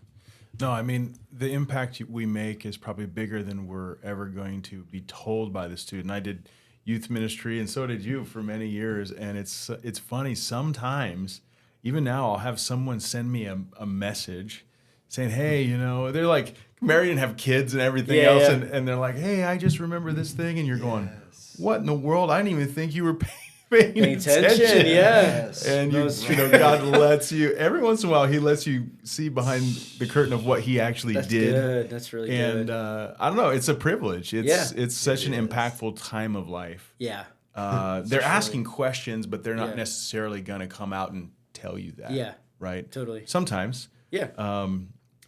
No, I mean, the impact we make is probably bigger than we're ever going to be told by the student. I did youth ministry, and so did you, for many years. And it's funny, sometimes, even now, I'll have someone send me a message saying, hey, they're like married and have kids and everything else. Yeah. And they're like, hey, I just remember this thing. And you're going, what in the world? I didn't even think you were paying attention. Yes. And God lets you, every once in a while, he lets you see behind the curtain of what he actually That's did. Good. That's really good. And I don't know, it's a privilege. It's such an impactful time of life. Yeah. They're asking questions, but they're not necessarily going to come out and tell you that. Yeah. Right? Totally. Sometimes. Yeah.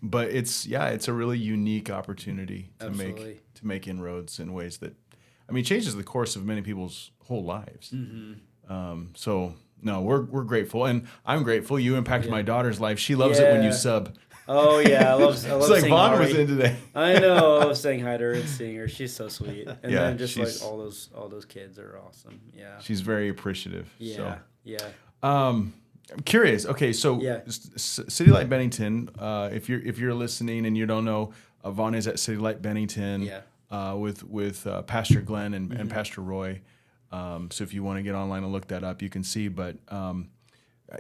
But it's a really unique opportunity to Absolutely. make inroads in ways that, changes the course of many people's whole lives. So no, we're grateful, and I'm grateful. You impacted my daughter's life. She loves it when you sub. Oh yeah, I love. It's like Vaughn was in today. I know. I was saying hi to her and seeing her. She's so sweet, and then just like all those kids are awesome. Yeah. She's very appreciative. Yeah. So. Yeah. I'm curious. Okay, so CityLight Bennington. If you're listening and you don't know, Vaughn is at CityLight Bennington. Yeah. With Pastor Glenn and Pastor Roy. So if you want to get online and look that up, you can see. But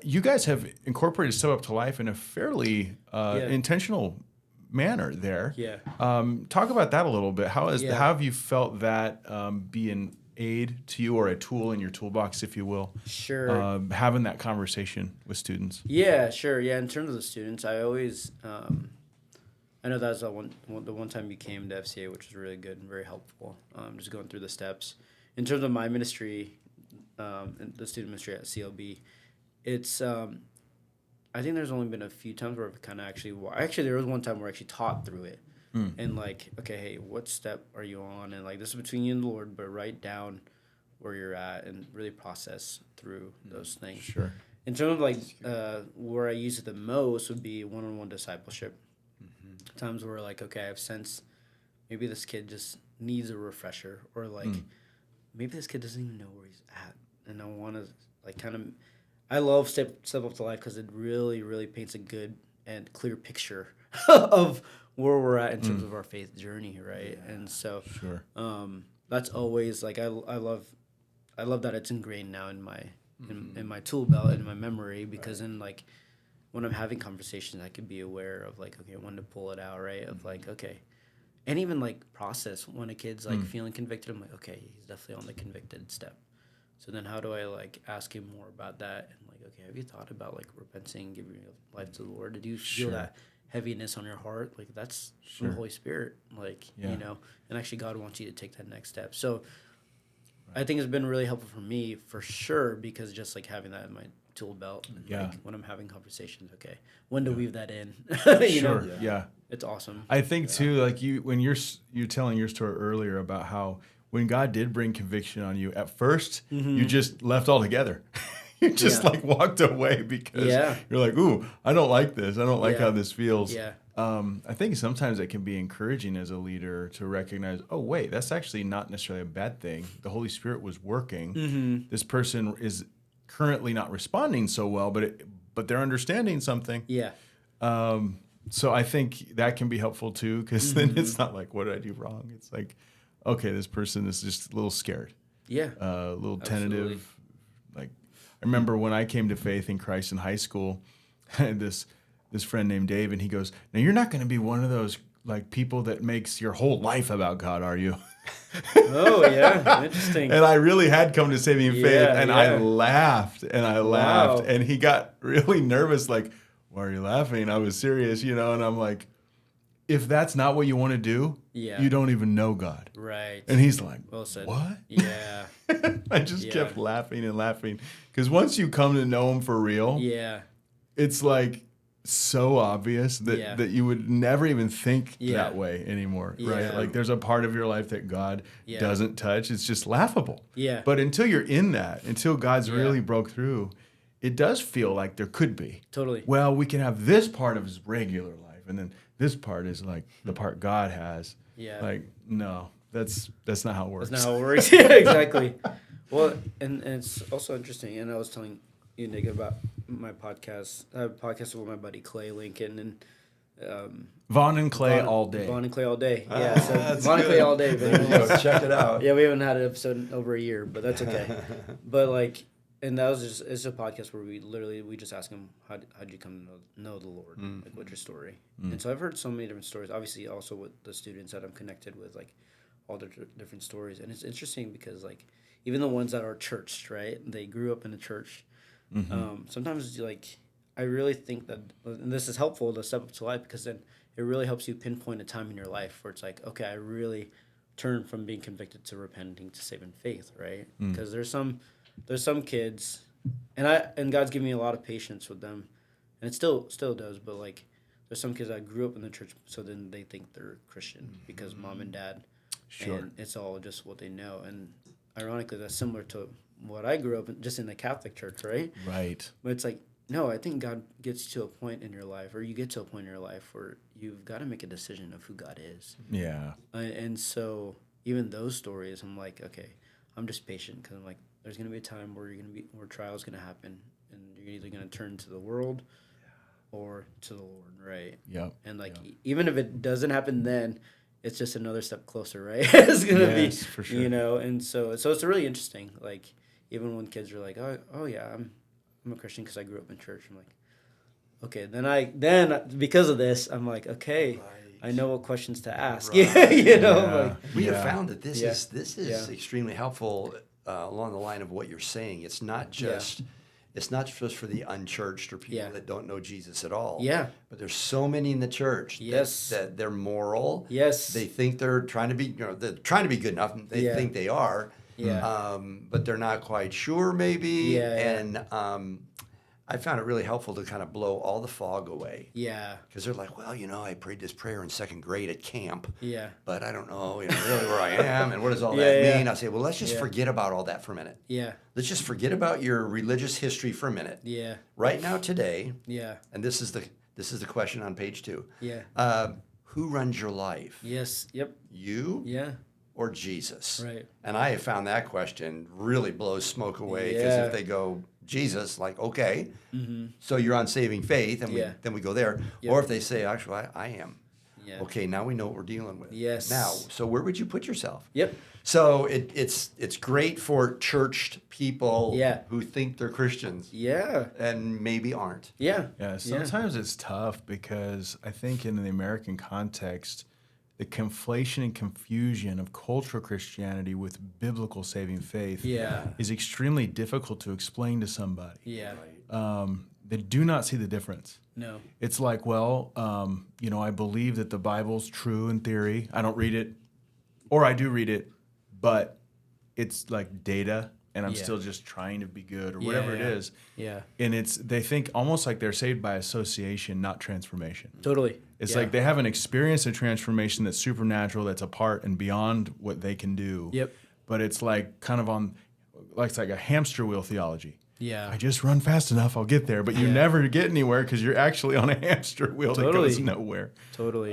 you guys have incorporated Step Up to Life in a fairly intentional manner there. Yeah. Talk about that a little bit. How have you felt that be an aid to you, or a tool in your toolbox, if you will? Sure. Having that conversation with students. Yeah, sure. Yeah, in terms of the students, I always I know that was the one time you came to FCA, which was really good and very helpful. Just going through the steps. In terms of my ministry, the student ministry at CLB, it's I think there's only been a few times where I've kind of actually there was one time where I actually taught through it. and like, okay, hey, what step are you on? And like, this is between you and the Lord, but write down where you're at and really process through those things. Sure. In terms of like where I use it the most would be one-on-one discipleship. Times where like, okay, I've sensed maybe this kid just needs a refresher, or like maybe this kid doesn't even know where he's at, and I want to like kind of. I love Step Up to Life because it really, really paints a good and clear picture of where we're at in terms of our faith journey, right? Yeah. And so, that's always like I love that it's ingrained now in my in my tool belt, in my memory, because then like when I'm having conversations, I can be aware of like, okay, when to pull it out, right? Of like, okay, and even like process when a kid's like feeling convicted. I'm like, okay, he's definitely on the convicted step. So then how do I, like, ask him more about that? And, like, okay, have you thought about, like, repenting, giving your life to the Lord? Did you feel that heaviness on your heart? Like, that's the Holy Spirit, like, you know. And actually God wants you to take that next step. So I think it's been really helpful for me, for sure, because just, like, having that in my tool belt. And, like, when I'm having conversations, okay, when to weave that in? you know? Yeah. It's awesome. I think, too, like, when you're telling your story earlier about how when God did bring conviction on you, at first, you just left altogether. You just like walked away because you're like, ooh, I don't like this. I don't like how this feels. Yeah. I think sometimes it can be encouraging as a leader to recognize, oh, wait, that's actually not necessarily a bad thing. The Holy Spirit was working. This person is currently not responding so well, but they're understanding something. Yeah. So I think that can be helpful, too, because then it's not like, what did I do wrong? It's like, okay, this person is just a little scared. Yeah. A little tentative. Like, I remember when I came to faith in Christ in high school, I had this friend named Dave, and he goes, now you're not going to be one of those like people that makes your whole life about God, are you? Oh, yeah. Interesting. And I really had come to saving faith, and I laughed, and he got really nervous, like, why are you laughing? I was serious, you know, and I'm like, if that's not what you want to do, you don't even know God. Right. And he's like, well said. What? Yeah. I just kept laughing and laughing. Because once you come to know him for real, it's like so obvious that you would never even think that way anymore, right? Like there's a part of your life that God doesn't touch. It's just laughable. Yeah. But until you're in that, until God's really broke through, it does feel like there could be. Totally. Well, we can have this part of his regular life, and then this part is like the part God has. Yeah. Like, no, that's not how it works. That's not how it works. Yeah, exactly. Well, and it's also interesting, and I was telling you, Nick, about my podcast. I have a podcast with my buddy Clay Lincoln, and Vaughn and Clay All Day. Vaughn and Clay All Day. Yeah, so Vaughn and Clay All Day. Check it out. Yeah, we haven't had an episode in over a year, but that's okay. But like, and that was just, it's a podcast where we just ask him, how'd you come to know the Lord? Like, what's your story? And so I've heard so many different stories, obviously also with the students that I'm connected with, like all the different stories. And it's interesting because like, even the ones that are churched, right? They grew up in a church. Sometimes like, I really think that, and this is helpful to Step Up to Life, because then it really helps you pinpoint a time in your life where it's like, okay, I really turned from being convicted to repenting to saving faith, right? Because there's some kids, and God's given me a lot of patience with them, and it still does. But like, there's some kids that grew up in the church, so then they think they're Christian because mom and dad, and it's all just what they know. And ironically, that's similar to what I grew up in, just in the Catholic Church, right? Right. But it's like, no, I think God gets to a point in your life, or you get to a point in your life where you've got to make a decision of who God is. Yeah. And so even those stories, I'm like, okay, I'm just patient, because I'm like, there's going to be a time where where trial's going to happen, and you're either going to turn to the world or to the Lord, right? Yep. And like, even if it doesn't happen then, it's just another step closer, right? It's going to be, for sure. You know, and so it's really interesting. Like, even when kids are like, oh yeah, I'm a Christian because I grew up in church. I'm like, okay, then because of this, I'm like, okay, I know what questions to ask. Right. You know, like, we have found that this is extremely helpful along the line of what you're saying. It's not just for the unchurched or people that don't know Jesus at all. Yeah. But there's so many in the church that they're moral. Yes. They think they're trying to be, they're trying to be good enough. They think they are. Yeah. But they're not quite sure maybe. Yeah. And I found it really helpful to kind of blow all the fog away. Yeah. Because they're like, well, I prayed this prayer in second grade at camp. Yeah. But I don't know, really where I am and what does all that mean? I say, well, let's just forget about all that for a minute. Yeah. Let's just forget about your religious history for a minute. Yeah. Right now, today. Yeah. And this is the question on page 2. Yeah. Who runs your life? Yes. Yep. You? Yeah. Or Jesus? Right. And I have found that question really blows smoke away, because if they go Jesus, like, okay, so you're on saving faith, and then we go there. Yep. Or if they say, actually, I am. Yeah. Okay, now we know what we're dealing with. Yes. Now, so where would you put yourself? Yep. So it's great for churched people who think they're Christians. Yeah. And maybe aren't. Yeah. Yeah. Sometimes it's tough, because I think in the American context, the conflation and confusion of cultural Christianity with biblical saving faith is extremely difficult to explain to somebody. Yeah. They do not see the difference. No. It's like, well, I believe that the Bible's true in theory. I don't read it, or I do read it, but it's like data, and I'm still just trying to be good, or whatever it is. Yeah. And they think almost like they're saved by association, not transformation. Totally. It's like they have an experience of transformation that's supernatural, that's apart and beyond what they can do. Yep. But it's like kind of it's like a hamster wheel theology. Yeah. I just run fast enough, I'll get there. But you never get anywhere, because you're actually on a hamster wheel that goes nowhere. Totally.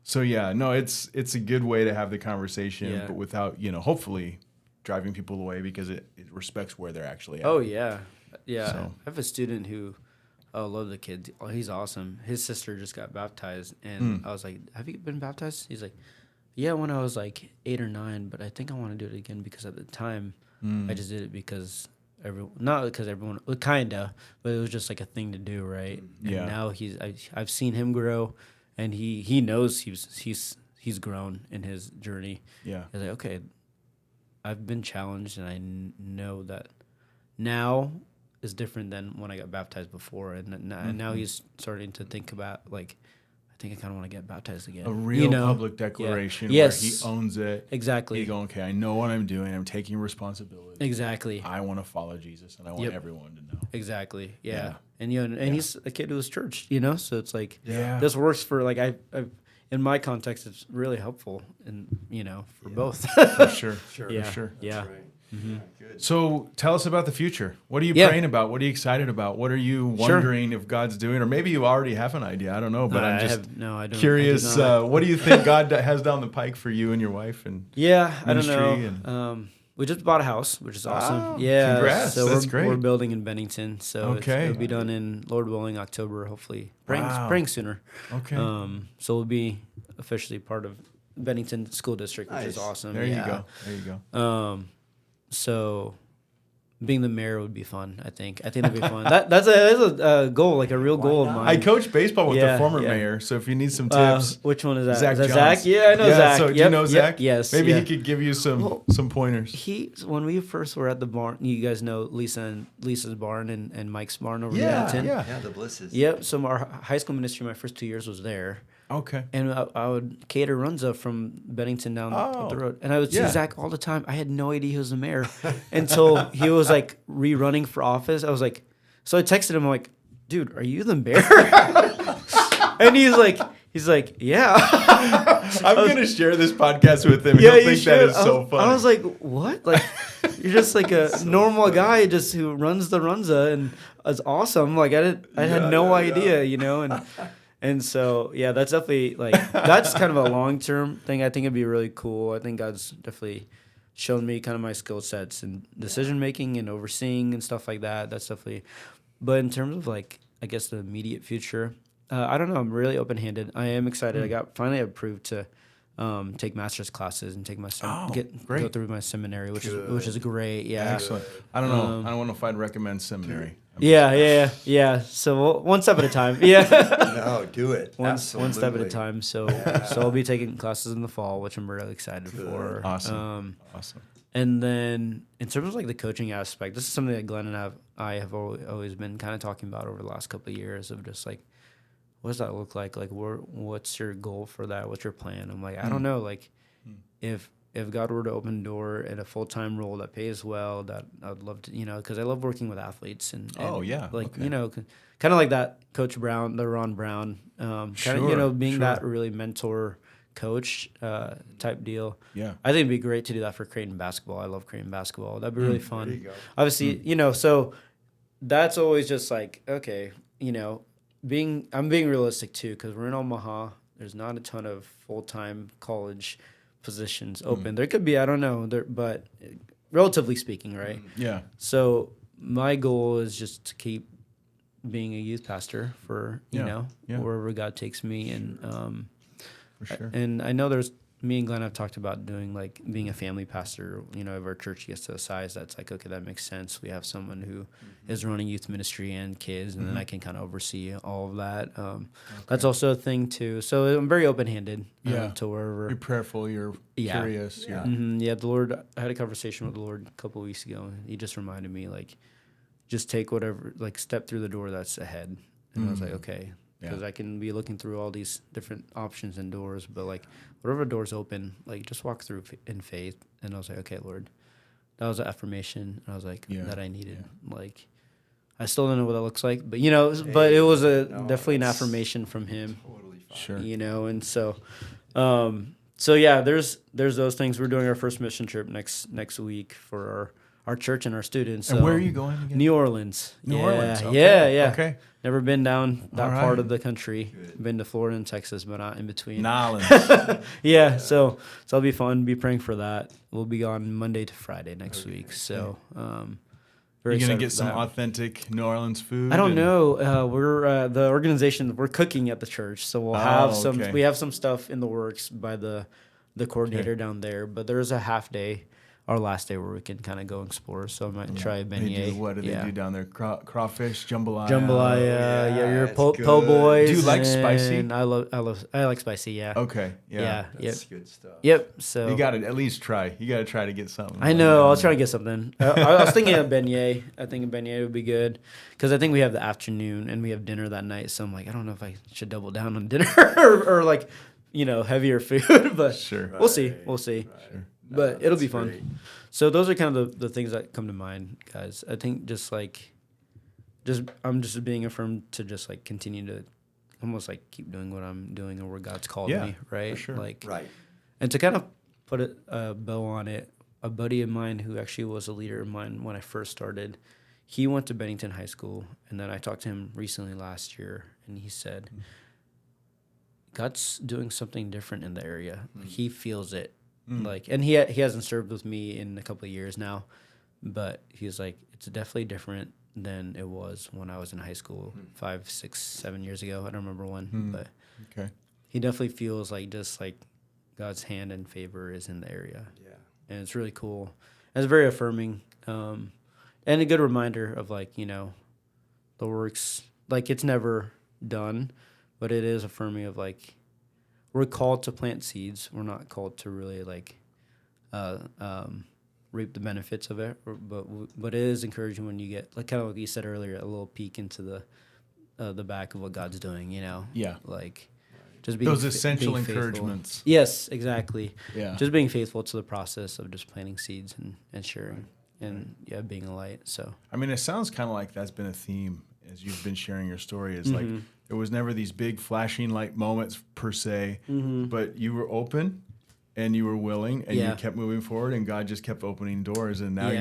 So it's a good way to have the conversation, but without, hopefully driving people away, because it respects where they're actually at. Oh, yeah. Yeah. So. I have a student who, I love the kid. Oh, he's awesome. His sister just got baptized, and I was like, have you been baptized? He's like, yeah, when I was like 8 or 9, but I think I want to do it again, because at the time I just did it because everyone, kinda, but it was just like a thing to do, right? And now I've seen him grow, and he knows he's grown in his journey. Yeah. He's like, okay, I've been challenged, and I know that now is different than when I got baptized before, and now he's starting to think about, like, I think I kind of want to get baptized again. A real public declaration where he owns it. Exactly. He go, okay, I know what I'm doing. I'm taking responsibility. Exactly. I want to follow Jesus, and I want everyone to know. Exactly. Yeah. And he's a kid who was church, so it's like this works for, like, I in my context, it's really helpful, and for both. For sure. Yeah. For sure. Yeah. That's right. Mm-hmm. Good. So tell us about the future. What are you praying about? What are you excited about? What are you wondering if God's doing? Or maybe you already have an idea. I don't know, but I'm just curious. What do you think God has down the pike for you and your wife? And I don't know. We just bought a house, which is awesome. Oh, yeah, congrats. So That's great. We're building in Bennington, so it'll be done in, Lord willing, October, hopefully. Praying sooner. Okay. So we'll be officially part of Bennington School District, which is awesome. There you go. So being the mayor would be fun, I think. I think that'd be fun. That's a goal, like a real goal of mine. I coached baseball with the former mayor, so if you need some tips. Which one is that? Zach is that Jones. Zach? Yeah, I know Zach. So do you know Zach? Yes. Maybe he could give you some pointers. When we first were at the barn, you guys know Lisa's barn and Mike's barn over in Bennington. Yeah, the Blisses. Yep. So our high school ministry, my first 2 years was there. Okay. And I would cater runza from Bennington down the road. And I would see Zach all the time. I had no idea he was the mayor until he was like rerunning for office. I was like, so I texted him, I'm like, dude, are you the mayor? And he's like, yeah. I'm going to share this podcast with him. He'll think that is so funny. I was like, what? Like, you're just like a normal guy just who runs the runza, and it's awesome. Like, I had no idea, And so, that's definitely, like, that's kind of a long-term thing. I think it'd be really cool. I think God's definitely shown me kind of my skill sets and decision-making and overseeing and stuff like that. That's definitely, but in terms of, like, I guess the immediate future, I don't know. I'm really open-handed. I am excited. I got finally approved to take master's classes and take my go through my seminary, which is great. Yeah, excellent. I don't know. I don't know if I'd recommend seminary. Yeah. So one step at a time. Yeah. No, do it. One step at a time. So I'll be taking classes in the fall, which I'm really excited for. Awesome. And then in terms of like the coaching aspect, this is something that Glenn and I have always been kind of talking about over the last couple of years of just like, what does that look like? Like, what's your goal for that? What's your plan? I'm like, I don't know. Like, if if God were to open a door in a full-time role that pays well, that I'd love to, because I love working with athletes and kind of like that Coach Brown, the Ron Brown, being that really mentor coach type deal. Yeah. I think it'd be great to do that for Creighton basketball. I love Creighton basketball. That'd be really fun. There you go. Obviously, so that's always just like, okay, I'm being realistic too, because we're in Omaha. There's not a ton of full-time college positions open. There could be, I don't know, but relatively speaking, right? Yeah. So my goal is just to keep being a youth pastor for, wherever God takes me. And for sure. And I know me and Glenn have talked about doing like being a family pastor, if our church gets to a size that's like, okay, that makes sense. We have someone who is running youth ministry and kids, and then I can kind of oversee all of that. That's also a thing too. So I'm very open-handed to wherever. You're prayerful, you're curious. Yeah. The Lord, I had a conversation with the Lord a couple of weeks ago. He just reminded me, like, just take whatever, like step through the door that's ahead. And I was like, okay. Because I can be looking through all these different options and doors, but like whatever door's open, like just walk through in faith. And I was like, okay, Lord, that was an affirmation. And I was like, that I needed. Like, I still don't know what that looks like, but but it was definitely an affirmation from Him. Totally fine. Sure. And so, there's those things. We're doing our first mission trip next week for our church and our students. And where are you going again? New Orleans. New Orleans. Okay. Yeah. Okay. Never been down that part of the country. Good. Been to Florida and Texas, but not in between. Nolens. So it'll be fun. Be praying for that. We'll be gone Monday to Friday next week. So, you're gonna get some authentic New Orleans food. I don't know. We're the organization. We're cooking at the church, so we'll have some. We have some stuff in the works by the coordinator down there. But there's a half day. Our last day where we can kind of go explore, so I might try beignet. What do they do down there? Crawfish, jambalaya. Your po' boys. Do you like spicy? I like spicy. Yeah. Okay. Yeah. That's good stuff. Yep. So you got to at least try. You got to try to get something. I know. I'll try to get something. I was thinking of beignet. I think a beignet would be good because I think we have the afternoon and we have dinner that night. So I'm like, I don't know if I should double down on dinner or like, heavier food. But sure, we'll see. We'll see. Right. Sure. But it'll be fun. Great. So those are kind of the things that come to mind, guys. I think I'm just being affirmed to just like continue to almost like keep doing what I'm doing or where God's called me, right? For sure. Right. And to kind of put a bow on it, a buddy of mine who actually was a leader of mine when I first started, he went to Bennington High School, and then I talked to him recently last year, and he said, God's doing something different in the area. Like, he feels it. And he hasn't served with me in a couple of years now, but he's like, it's definitely different than it was when I was in high school 5, 6, 7 years ago. I don't remember when, but he definitely feels like just like God's hand and favor is in the area. Yeah, and it's really cool. And it's very affirming, and a good reminder of like the works. Like it's never done, but it is affirming of like. We're called to plant seeds. We're not called to really like reap the benefits of it. But it is encouraging when you get like kind of like you said earlier, a little peek into the back of what God's doing. Yeah. Like just being those essential being encouragements. Faithful. Yes, exactly. Yeah. Just being faithful to the process of just planting seeds and sharing and being a light. So I mean, it sounds kind of like that's been a theme as you've been sharing your story. Is like. It was never these big flashing light moments per se, but you were open and you were willing and you kept moving forward and God just kept opening doors and now